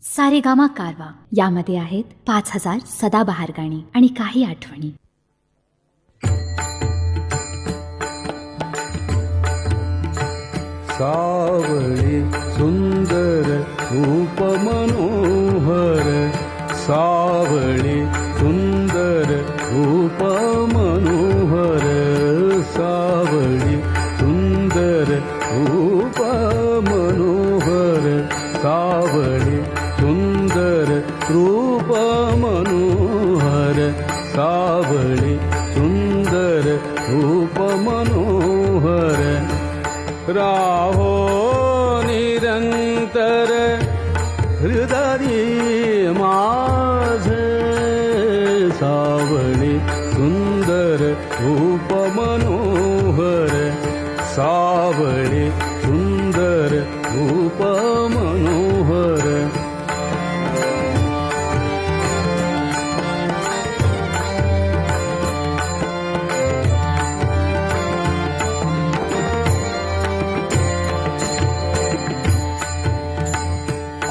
सारेगामा कारवा यामध्ये आहेत 5000 सदाबहार गाणी आणि काही आठवणी. सावळी सुंदर रूप मनोहर, सावळी सुंदर रूप मनोहर, सावळी सुंदर रूप मनोहर, सावळी सुंदर रूप मनोहर, सावळी सुंदर रूप मनोहर. राहो निरंतर हृदयी माझे, सावळी सुंदर रूप मनोहर, सावळी सुंदर रूप मनोहर.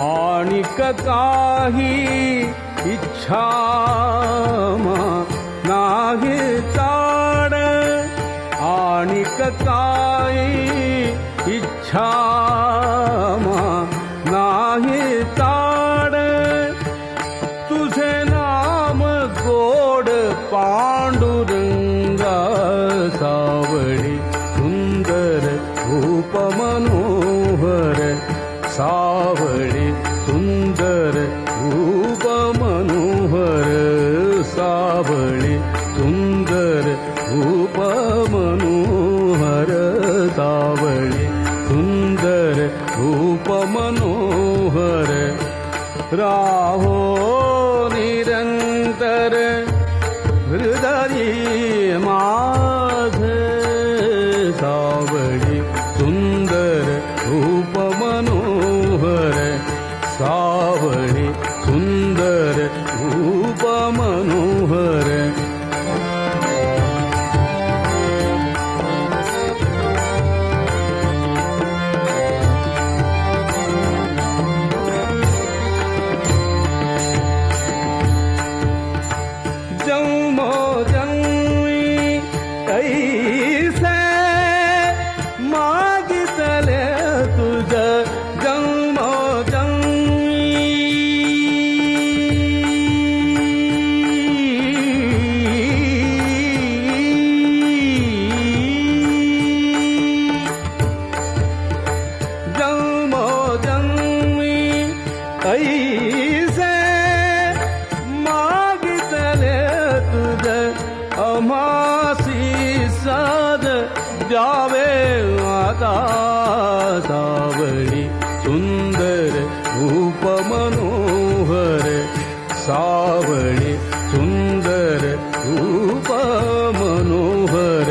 आणिक काही इच्छा नाही ताड, आणिक काही इच्छा नाही ताड, तुझे नाम गोड पांडुरंगा, सावळी सुंदर रूप मनोहर, सावळी सुंदर रूप मनोहर, सावळी सुंदर रूप मनोहर, सावळी सुंदर रूप मनोहर. राहो निरंतर हृदयी माझे, सावळी सुंदर रूप मनोहर, सावळी सुंदर रूप मनोहर. जन्मो जन्मी कैसे मागितले तुझ, जन्मो जन्मी जन्मो जन्मी कैसे मागितले तुझ, अमासी साध द्यावे आता, सावळी सुंदर रूप मनोहर, सावळी सुंदर रूप मनोहर,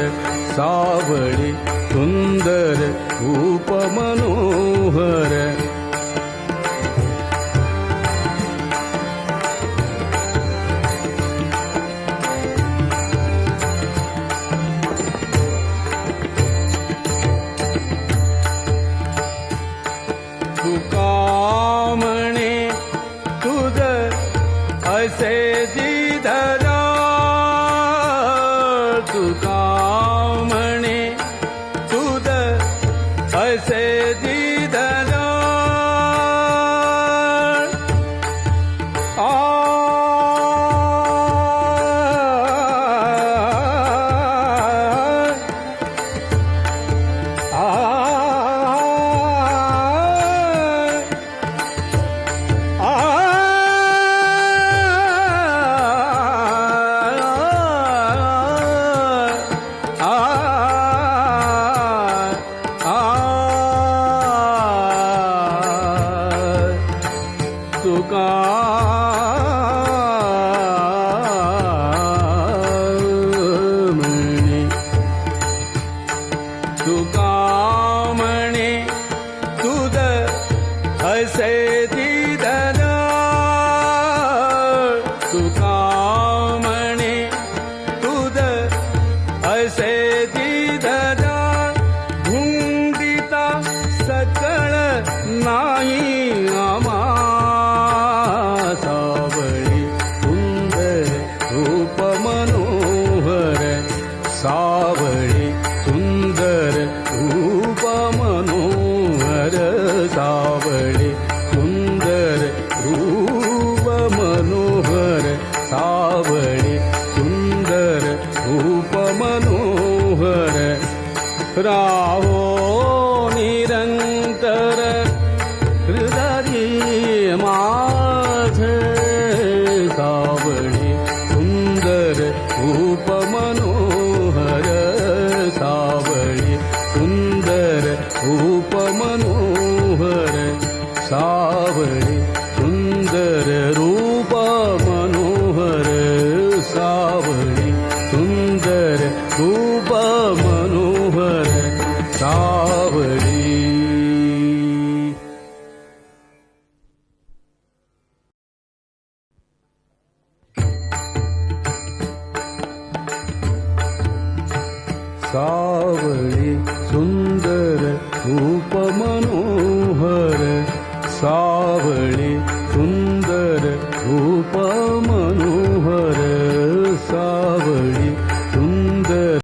सावळी सुंदर रूप मनोहर. तुका म्हणे तुझ असे जिधरा, तुका म्हणे तुझ असे जिधरा. तुका म्हणे, तुका म्हणे तुझ असे जिधरा, तुका म्हणे तुझ असे जिधरा. धुंडिता सकळ नाही आमा, सुंदर रूप मनोहर सावळी सुंदर रूप मनोहर सावळी. सावळी सुंदर रूप